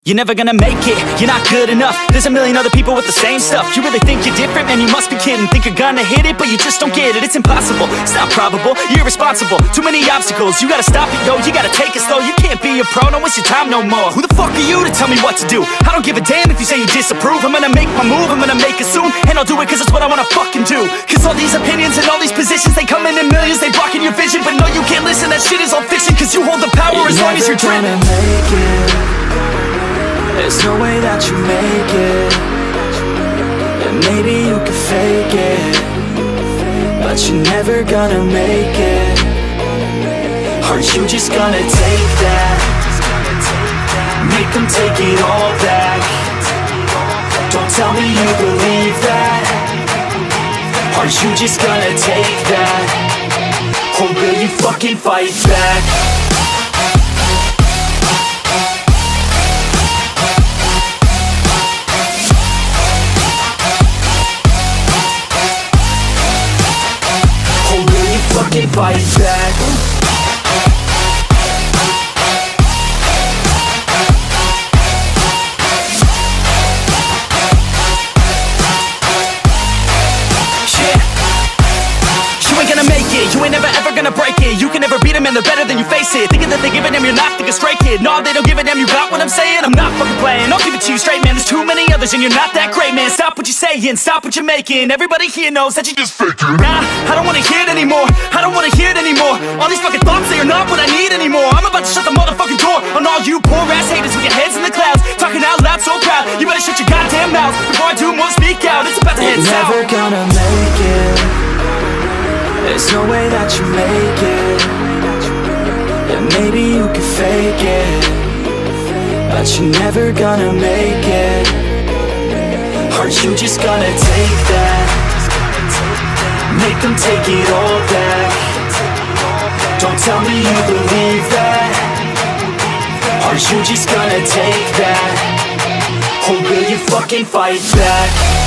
You're never gonna make it, you're not good enough. There's a million other people with the same stuff. You really think you're different? Man, you must be kidding. Think you're gonna hit it, but you just don't get it. It's impossible, it's not probable, you're irresponsible. Too many obstacles, you gotta stop it, yo. You gotta take it slow, you can't be a pro. Don't waste your time no more. Who the fuck are you to tell me what to do? I don't give a damn if you say you disapprove. I'm gonna make my move, I'm gonna make it soon. And I'll do it cause it's what I wanna fucking do. Cause all these opinions and all these positions, they come in millions, they blocking your vision. But no, you can't listen, that shit is all fiction. Cause you hold the power as long as you're dreaming. Make it. There's no way that you make it. And maybe you can fake it, but you're never gonna make it. Aren't you just gonna take that? Make them take it all back. Don't tell me you believe that. Aren't you just gonna take that? Or will you fucking fight back? Fucking fight back. You ain't gonna make it, you ain't never ever gonna break it. You can never beat them and they're better than you face it. Thinking that they give a damn, you're not thinking straight, kid. No, they don't give a damn, you got what I'm saying? I'm not fucking playing, I'll give it to you straight, man. There's too many others and you're not that great, man. Stop what you're saying, stop what you're making. Everybody here knows that you just faking. Nah, I don't wanna hear it anymore, I don't wanna hear it anymore. All these fucking thoughts, they are not what I need anymore. I'm about to shut the motherfucking door on all you poor ass haters with your heads in the clouds, talking out loud so proud. You better shut your goddamn mouth before I do more speak out. It's about to head south. You're never gonna make it. There's no way that you make it. And maybe you can fake it, but you're never gonna make it. Aren't you just gonna take that? Make them take it all back. Don't tell me you believe that. Aren't you just gonna take that? Or will you fucking fight back?